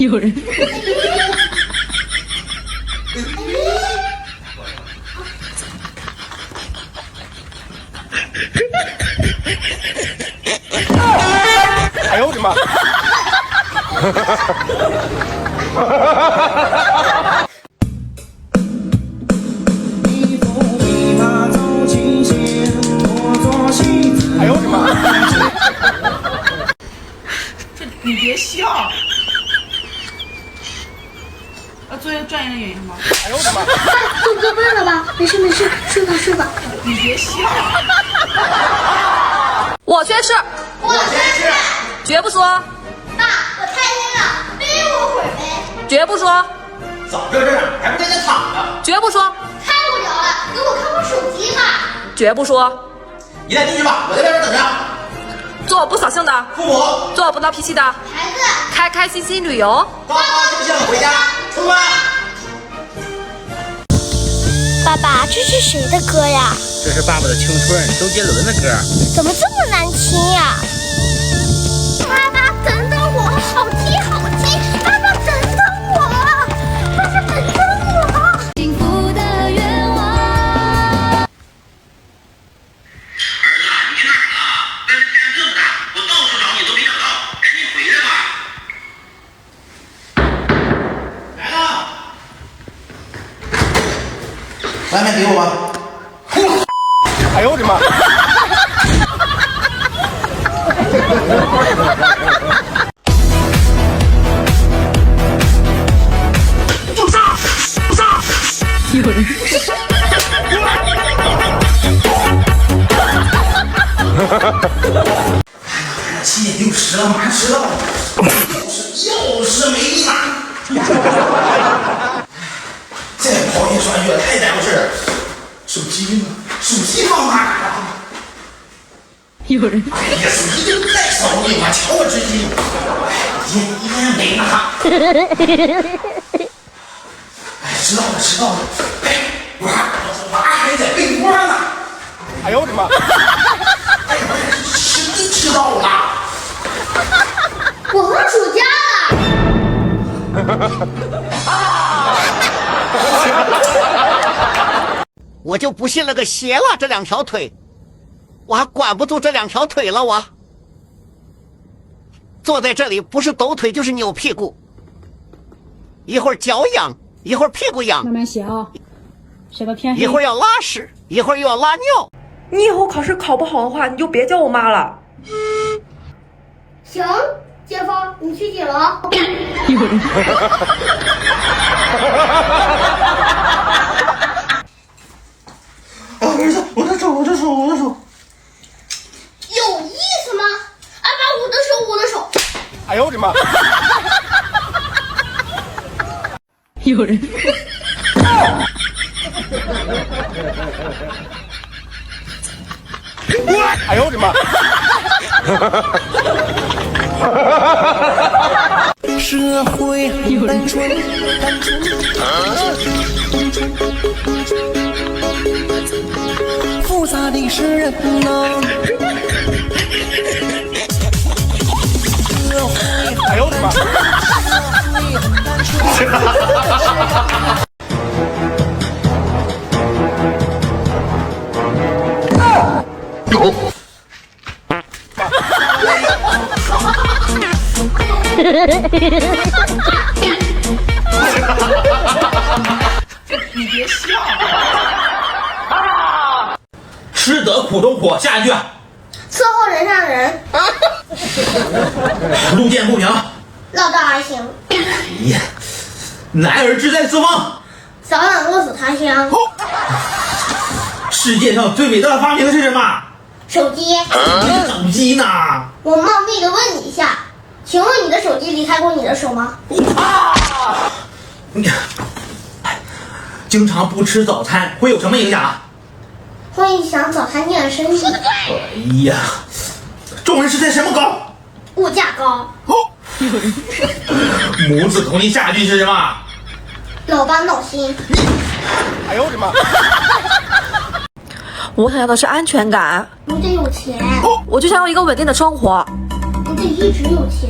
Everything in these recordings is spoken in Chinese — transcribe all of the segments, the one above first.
有人。哎呦我的妈！哎呦我的妈！你别笑。作为专业的原因吗？哎呦我的妈！做做饭了吧？没事没事，睡吧睡吧。你别笑。我缺失，我先是。绝不说，爸，我太累了，背我会儿呗。绝不说，早就这样，还不在那躺着？绝不说，太无聊了，给我看会手机吧。绝不说，你俩进去吧，我在外边等着。做不扫兴的，父母，做不闹脾气的，孩子，开开心心旅游。高高兴兴回家，出发。爸爸，这是谁的歌呀？这是爸爸的青春，周杰伦的歌。怎么这么难听呀？爸爸，等等我，好听好听。爸爸，等等我，爸爸，等等我。幸福的愿望。儿子，你去哪儿了？外面太阳这么大，我到处找你都没找到，赶紧回来吧。来了，外面给我吧。哎呦我的妈！就杀！就杀！有人。7点60了，马上迟到了。又是没立马。这跑越穿越太耽误事儿。手机呢？手机放哪儿了？有人。哎呀，手机就在手里嘛，瞧我直机。哎，没拿。哎，知道了，知道了。哎，娃还在被窝呢。哎呦我的妈！哎呀，真知道了。我放暑假了。我就不信了个邪了，这两条腿，我还管不住这两条腿了。我坐在这里，不是抖腿就是扭屁股，一会儿脚痒，一会儿屁股痒，慢慢写啊，写到天黑。一会儿要拉屎，一会儿又要拉尿。你以后考试考不好的话，你就别叫我妈了。行，姐夫，你去几楼？有人。儿子，我的手，我的手，我的手。有意思吗？啊，爸，我的手，我的手。哎呦我的妈！有人。哎呦我的妈！社会很单纯，单纯，复杂的是人呐。哎呦我的妈！你别笑。吃得苦中苦，下一句。伺候人上人，路见不平，绕道而行，哎呀，男儿志在四方。早晚各死他乡。世界上最伟大的发明是什么？手机，手机呢？我冒昧的问你一下，请问你的手机离开过你的手吗？你经常不吃早餐会有什么影响？会影响早餐店的生意。哎呀，众人是在什么高？物价高。母子同心，下句是什么？老爸闹心。哎呦我的妈！我想要的是安全感，你得有钱。我就想要一个稳定的生活。我得一直有钱，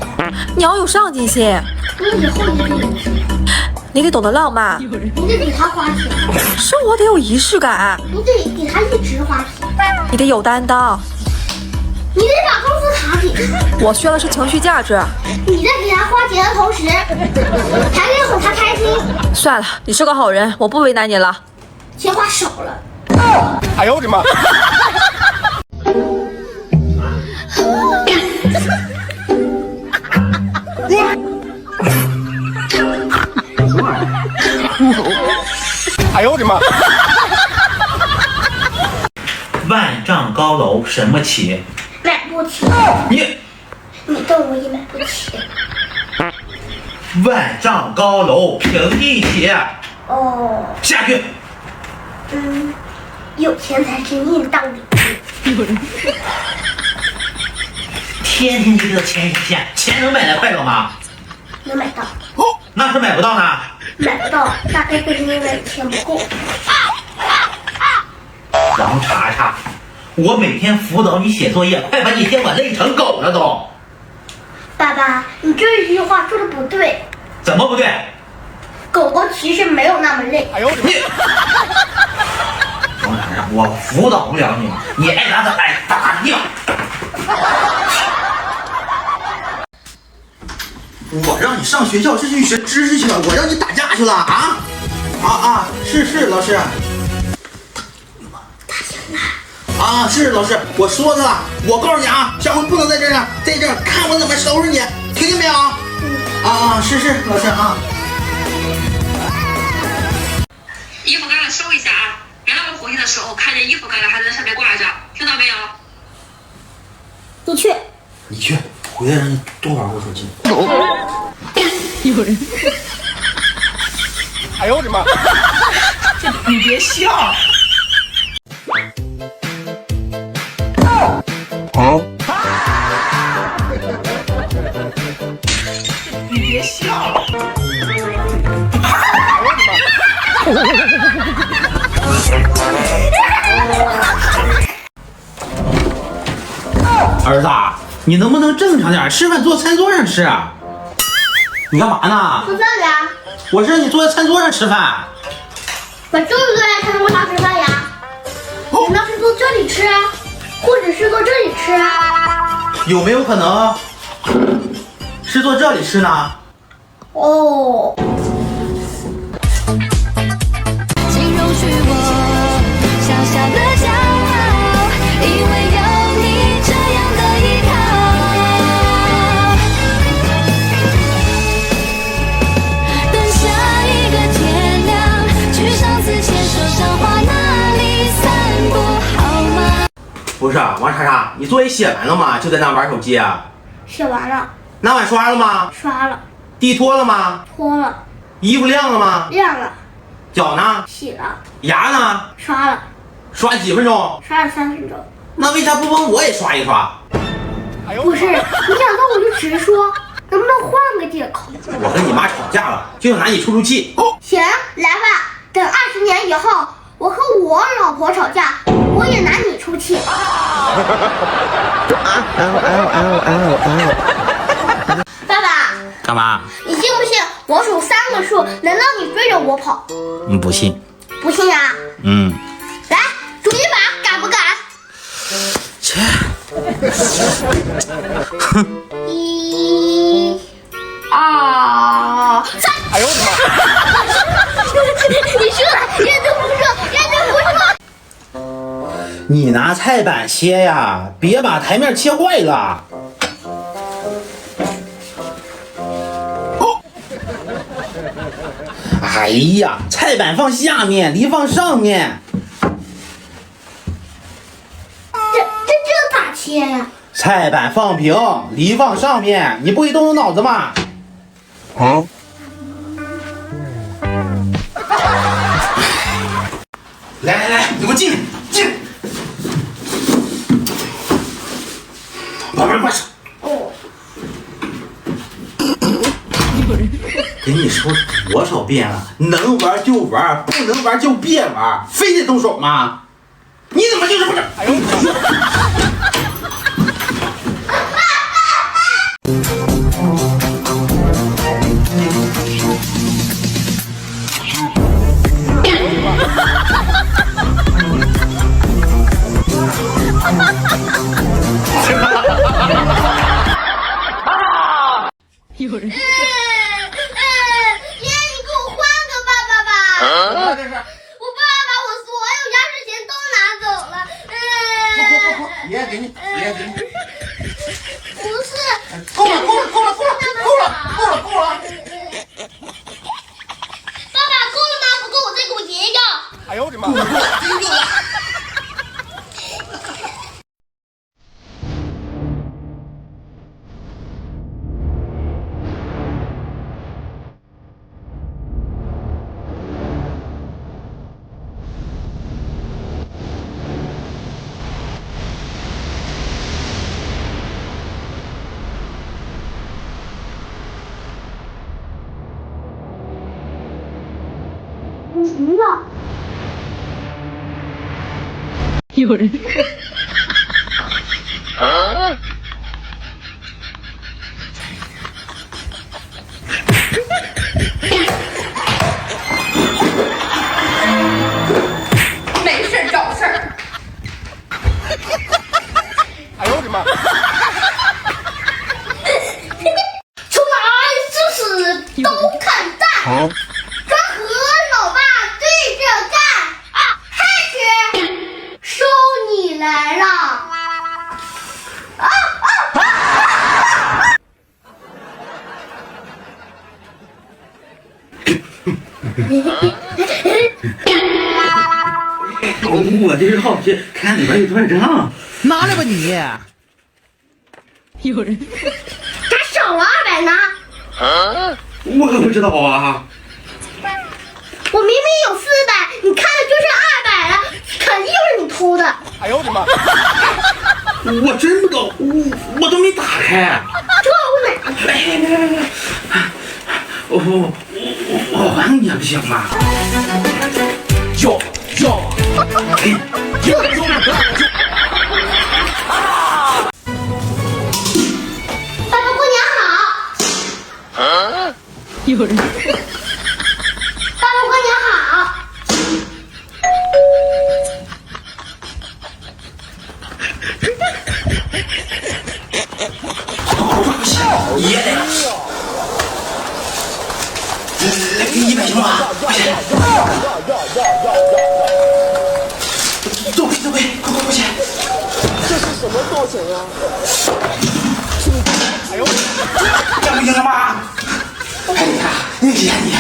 你要有上进心，我以后也得有钱。你得懂得浪漫，有人，你得给他花钱，生活得有仪式感，你得给他一直花钱，你得有担当。你得把工资卡给他，我需要的是情绪价值。你在给他花钱的同时，还得哄他开心。算了，你是个好人，我不为难你了。钱花少了。哎呦我的妈！哎呦我的妈！万丈高楼什么起？买不起，你动我也买不起。万丈高楼平地起。哦，下去。有钱才是硬道理。有人，天天就知道钱，钱能买来快乐吗？能买到，那是买不到呢。买不到，大概会是因为钱不够。王查查，我每天辅导你写作业，快把你天管累成狗了都。爸爸，你这句话说的不对，怎么不对？狗狗其实没有那么累。哎呦我的妈！王查查，我辅导不了你，你爱咋咋来，咋地吧。我让你上学校是去学知识去了，我让你打架去了啊！是老师。啊，是老师，我说他了，我告诉你啊，下回不能在这儿，看我怎么收拾你，听见没有？是老师啊。衣服盖收一下啊！别让我回去的时候看见衣服盖还在上面挂着，听到没有？你去，回来让你多玩会手机。有人，哎呦我的妈！你别笑。你别笑。儿子，你能不能正常点？吃饭坐餐桌上吃。你干嘛呢？吃饭呀。我是让你坐在餐桌上吃饭。我就是坐在餐桌上吃饭呀。难道是坐这里吃，或者是坐这里吃？有没有可能是坐这里吃呢？哦。请容许我小小的骄傲，因为有你这样的依靠。等下一个天亮，去上次牵手赏花那里散步好吗？不是，王查查，你作业写完了吗？就在那玩手机啊？写完了。拿碗刷了吗？刷了。地拖了吗？脱了。衣服晾了吗？晾了。脚呢？洗了。牙呢？刷了。刷几分钟？刷了3分钟。那为啥不帮我也刷一刷？不是，你想到我就直说，能不能换个借口？我跟你妈吵架了，就想拿你出气。行，来吧，等20年以后，我和我老婆吵架，我也拿你出气。爸爸，干嘛？你信不信我数3个数，能让你追着我跑？不信。不信啊？来，数一把，敢不敢？切1、2、3。哎呦我的妈！你输了，认真不说，认真不说。你拿菜板切呀，别把台面切坏了。哎呀，菜板放下面，梨放上面。这咋切呀？菜板放平，梨放上面，你不会动动脑子吗？来，你给我进。宝贝，快手。跟你说多少遍了，能玩就玩，不能玩就别玩，非得动手吗？你怎么就是不是？哎呦！这是？我爸把我所有压岁钱都拿走了。爷爷给你，爷爷给你。不是。够了！爸爸够了吗？不够我再给我爷爷要。哎呦我的妈！有人。没事找事儿。哎呦我的妈！出来试试都看淡。专和老爸对着干啊！开始，收你来了。我这绕去看里边有多少账，拿来吧你。有人。咋少了200呢？我可不知道啊。我明明有400，你看的就剩200了，肯定就是你偷的。哎呦我的妈！我真不知道，我都没打开。这我哪去？来，我还你也不行吗？爸爸过年好。有人。爸爸过年好。爷来了，来给100行了吧？快点！走呗，快去！这是什么造型啊？哎呦！这不行了吗？哎呀，你呀你！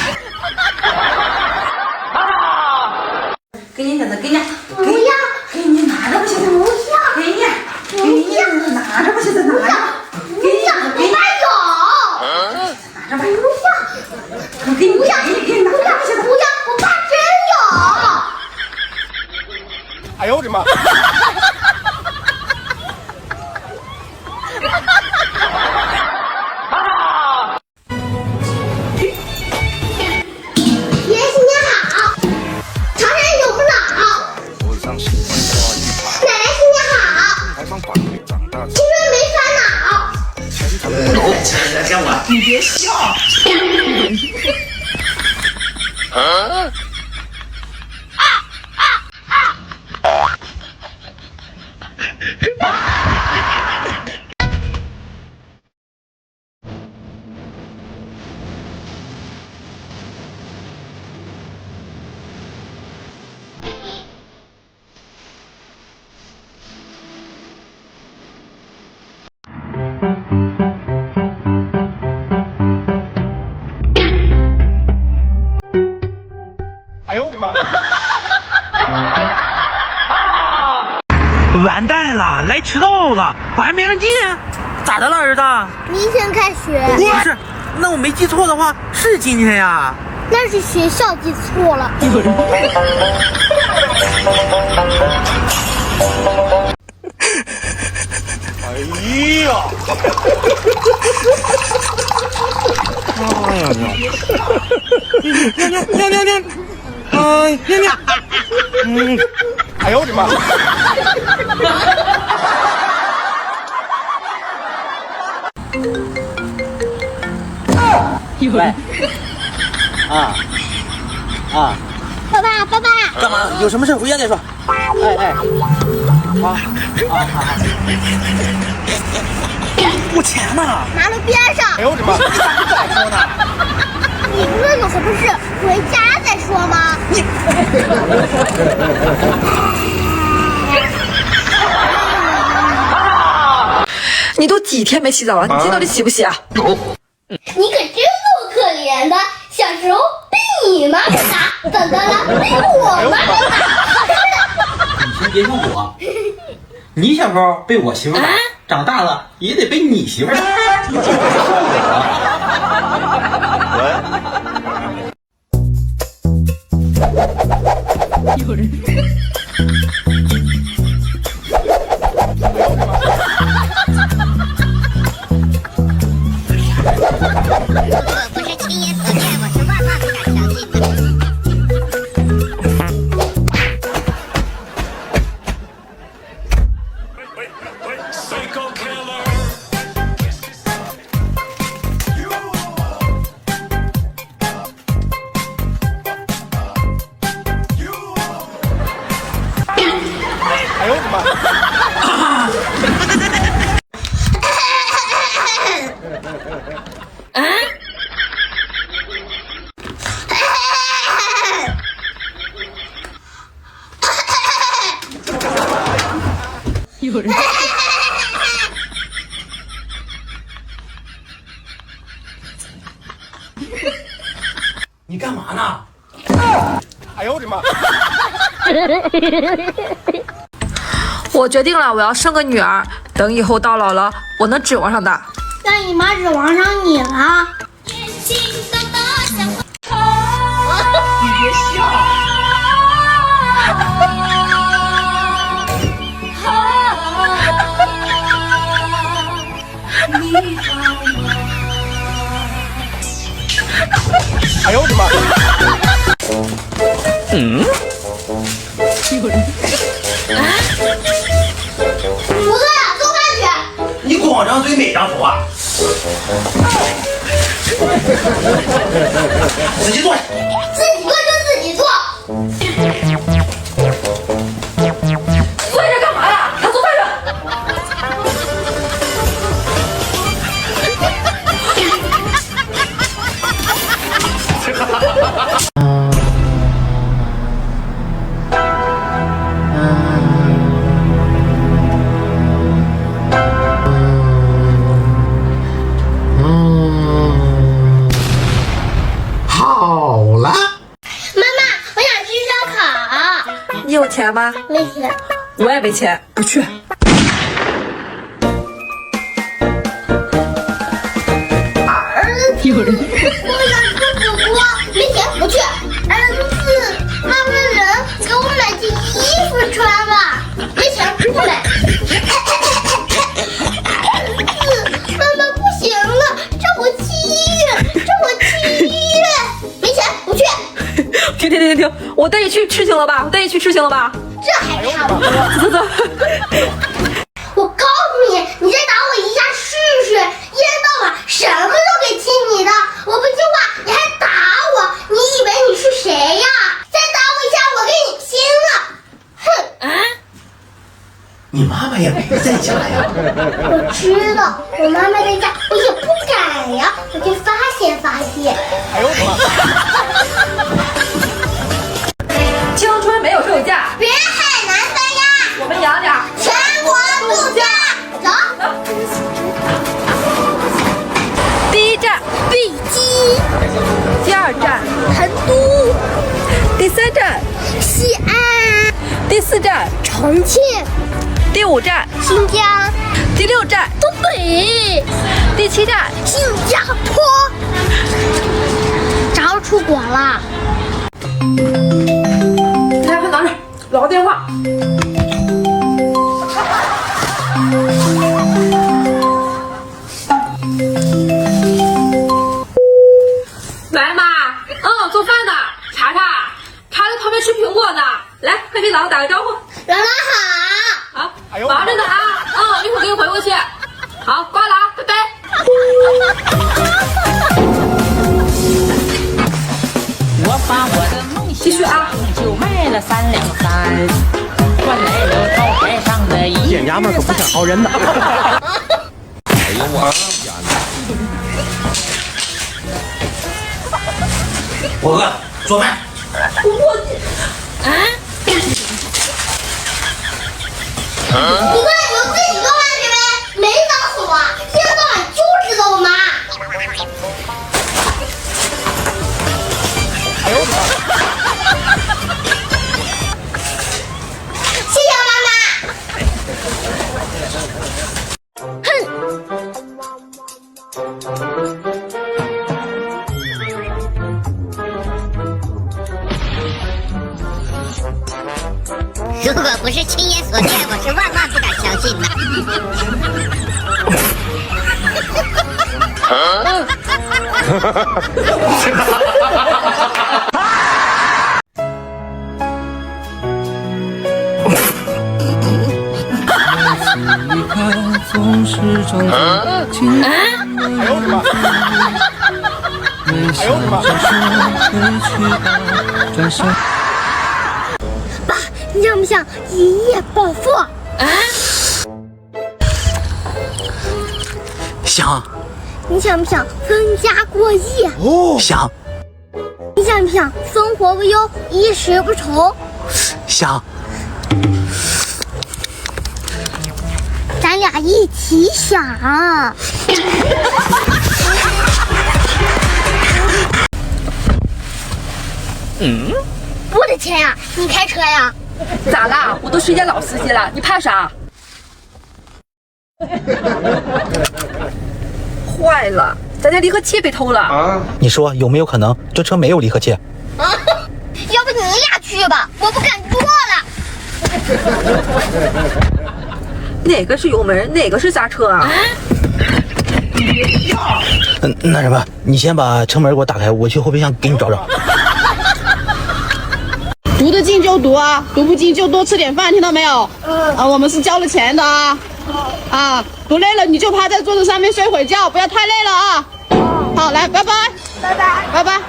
给你的，给你。不要。给你拿着吧，现在。不要。给你。给你拿着吧，现在拿着。不要，我爸有。拿着吧。不要。给你拿着吧，现在。不要，我爸真有。哎呦我的妈！爷爷新年好，长山有不老。奶奶新年好，青春没烦恼。看我，你别笑。哎呦我的妈！完蛋了，来迟到了，我还没上进。咋的了，儿子？明天开学。不是，那我没记错的话是今天呀。那是学校记错了。有人。哎呀！哎呀娘！娘！哎，娘！哎呦我的妈！有人。爸爸，干嘛？有什么事回家再说。哎，好。我钱呢？拿到边上。哎呦我的妈！你咋不早说呢？你不是有什么事回家再说吗？你你都几天没洗澡了？你今天到底洗不洗啊？你可真够可怜的，小时候被你妈妈打，长大了被我妈妈打。你先别说我，你小时候被我媳妇打，长大了也得被你媳妇打。有人。不是亲眼所见，我是万万不敢相信的。哎呦我的妈！有人。你干嘛呢？哎呦我的妈！我决定了，我要生个女儿，等以后到老了，我能指望上的。那你妈指望上你了。你别笑。哎呦我的妈！有人。不对了，做饭去。你光张嘴没张手啊！自己做。自己做就自己做。坐在这干嘛呀？快做饭去！好了，妈妈，我想吃烧烤。你有钱吗？没钱。我也没钱，不去。有人。我想吃火锅，没钱不去。儿子，妈妈人给我买件衣服穿吧，没钱不买。妈妈不行了，让我去医院，让我去医院，没钱不去。停！我带你去吃行了吧？这还差不多。走。我告诉你，你再打我一下试试，一天到晚什么都给听你的，我不听话你还打我，你以为你是谁呀？再打我一下，我跟你拼了！哼！你妈妈也没在家呀。我知道，我妈妈在家，我也不敢呀，我去发泄发泄。哎呦我的妈！青春没有售价，别海南分呀，我们养点。全国度假，走。第一站北京，第二站成都，第三站西安，第四站重庆，第五站新疆，第六站东北，第七站新加坡。啥时候出国了？来，快拿着，老个电话。来妈，做饭呢。查在旁边吃苹果呢。来，快给姥姥打个招呼。姥姥好。好，忙着呢啊。一会儿给你回过去。好，挂了啊，拜拜。我把我的梦继续啊，就卖了3两3，换来了灶台上的一这娘们可不想熬人呢。哎呦我天我饿，做饭。过来你就自己做饭去呗，没脑死我，一天到晚就知道我妈。哎呦我的妈！谢谢妈妈。哼。如果不是亲眼所见，我是万万不敢相信的。哎呦我的妈！哎呦我的妈！爸，你想不想一夜暴富？啊？想。你想不想分家过亿？哦，想。你想不想生活无忧，衣食不愁？想。咱俩一起想。我的钱呀！你开车呀？咋啦？我都是一老司机了，你怕啥？坏了，咱家离合器被偷了啊！你说有没有可能这车没有离合器？要不你俩去吧，我不敢坐了。哪个是油门，哪个是刹车啊？那什么，你先把车门给我打开，我去后备箱给你找找。读得进就读啊，读不进就多吃点饭，听到没有？啊，我们是交了钱的啊。啊，读累了你就趴在桌子上面睡会觉，不要太累了啊。好，来，拜拜，拜拜，拜拜。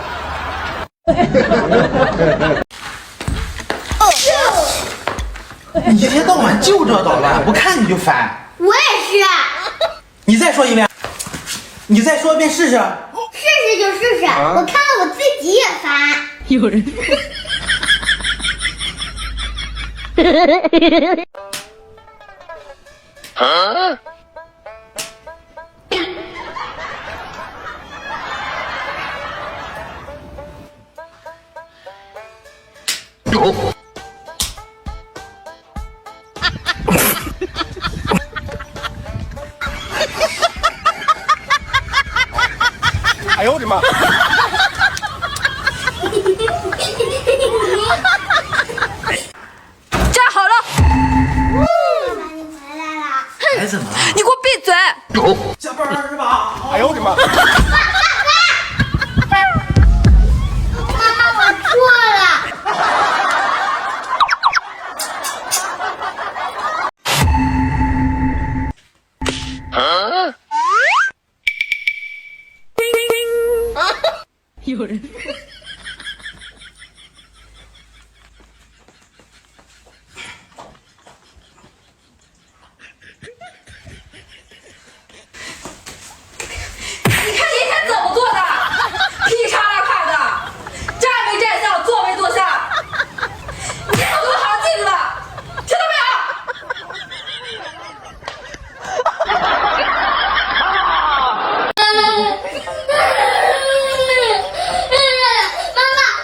你一天到晚就这捣乱，我看你就烦。我也是。你再说一遍，你再说一遍试试。试试就试试，我看了我自己也烦。有人。啊！哎呦我的妈！站好了！你回来了。哎，怎么了？你给我闭嘴！加班是吧？哎呦我的妈！妈，我错了。有人。你看你一天怎么做的？劈叉拉胯的，站没站相，坐没坐相，你给我给我好好记住了，听到没有？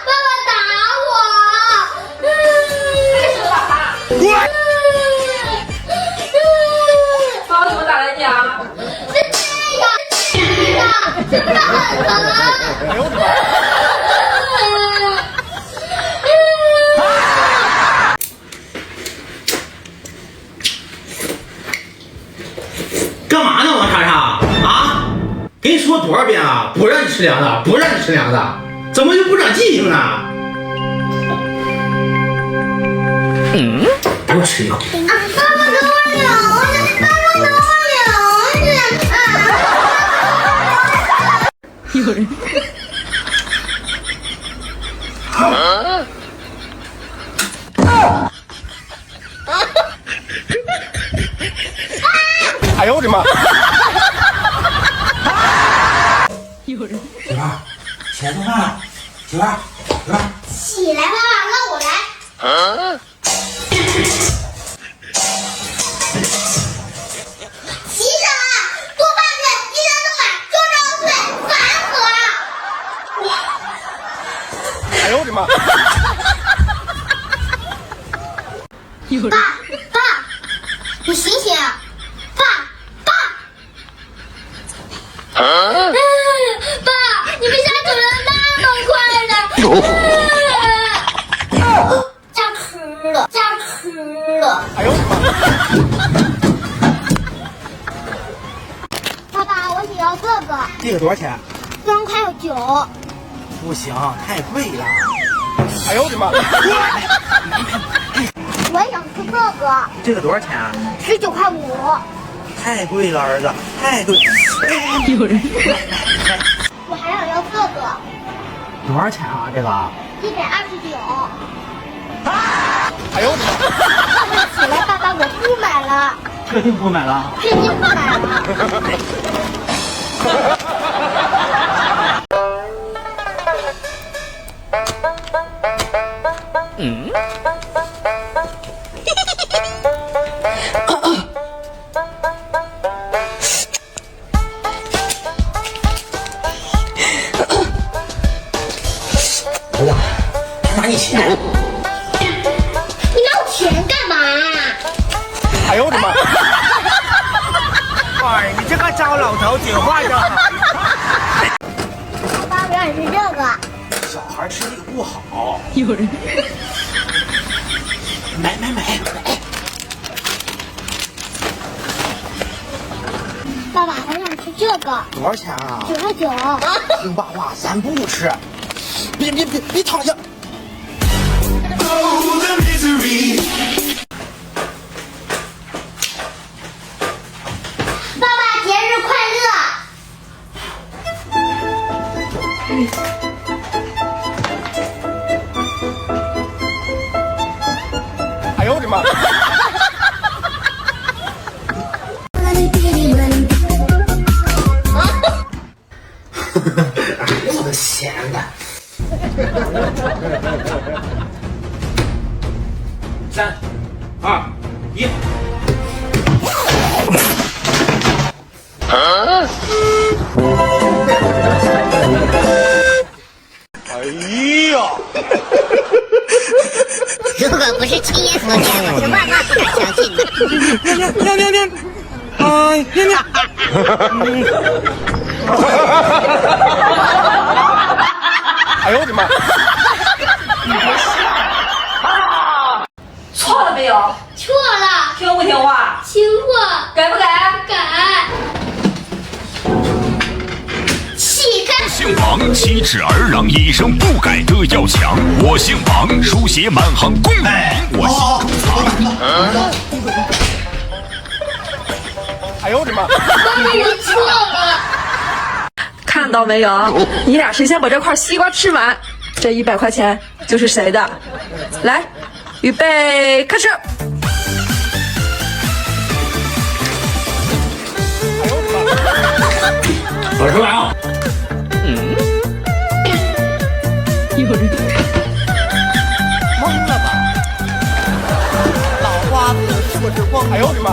爸爸打我！为什么打他？爸爸怎么打的你啊？是不是很疼？哎呦我的妈！干嘛呢，王莎莎？啊！给你说多少遍了，不让你吃凉的，不让你吃凉的，怎么就不长记性呢？给我吃一口。爸爸给我留着，爸爸给我留着。有人。哎呦我的妈！有人。媳妇儿，起来做饭了。媳妇儿，媳妇儿，起来，爸爸，让我来。哎呦我的妈！爸，爸，你醒醒！爸，爸！爸，你们家走得那么快呢？加吃了，加吃了！哎呦我的妈！爸爸，我想要这个。这个多少钱3块9。不行，太贵了。哎呦我的妈！我也想吃这个。这个多少钱啊？19块5。太贵了，儿子，太贵。有人。我还想要这个。多少钱啊？这个129。哎呦我的妈！起来，爸爸，我不买了。确定不买了？确定不买了。儿子，他拿你钱。你拿我钱干嘛？哎呦我的妈！哎，你这个糟老头子坏的。爸爸，我想吃这个。小孩吃这个不好。有人。买。爸爸，我想吃这个。多少钱啊9块9。听爸话，咱不吃。别躺下。爸爸，节日快乐！哎呦我的妈！儿子闲的。 3、2、1。哎呀！如果不是亲眼所见，我是万万不敢相信的。哎呦我的妈！错了没有？错了。听不听话？听话。改不改？改。起开。姓王，七尺儿郎，一生不改的要强。我姓王，书写满行功名，我姓藏。哎呦我的妈！我错了。看到没有？你俩谁先把这块西瓜吃完，这100块钱就是谁的。来，预备，开始。我出来啊！有人。懵了吧？脑瓜子是不是懵？哎呦我的妈！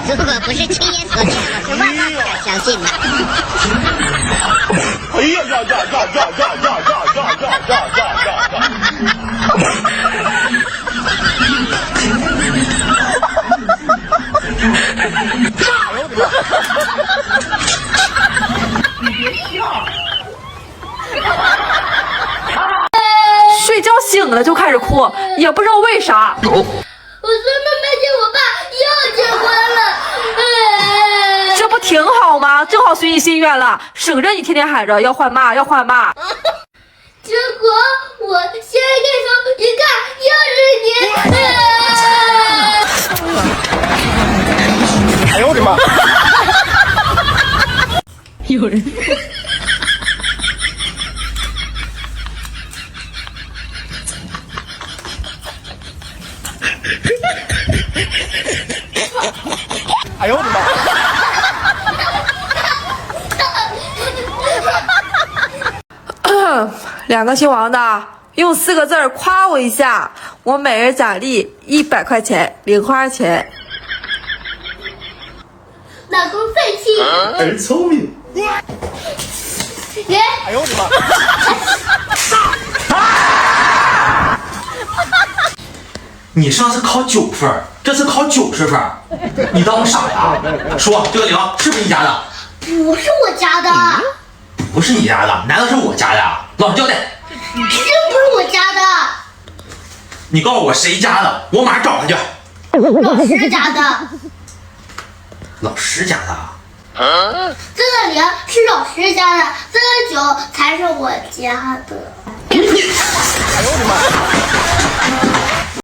如果不是亲眼所见，我是万万不敢相信的。哎呀呀呀呀呀呀呀呀呀呀呀呀！哎呦我的妈！你别笑。睡觉醒了就开始哭，也不知道为啥。我孙妹妹见我爸又结婚了，这不挺好吗？正好随你心愿了，省着你天天喊着要换妈，要换妈。结果我掀开盖头一看，又是你。哎呦我的妈！有人。哎呦我的妈！两个姓王的用4个字儿夸我一下，我每人奖励100块钱零花钱。老公帅气，儿聪明。哎呦我的妈！你上次考9分，这次考90分，你当我傻呀？说这个铃是不是你家的？不是我家的。不是你家的，难道是我家的呀？老实交代。真不是我家的。你告诉我谁家的，我马上找他去。老师家的。老师家的。这个铃是老师家的，这个酒才是我家的。哎呦我的妈！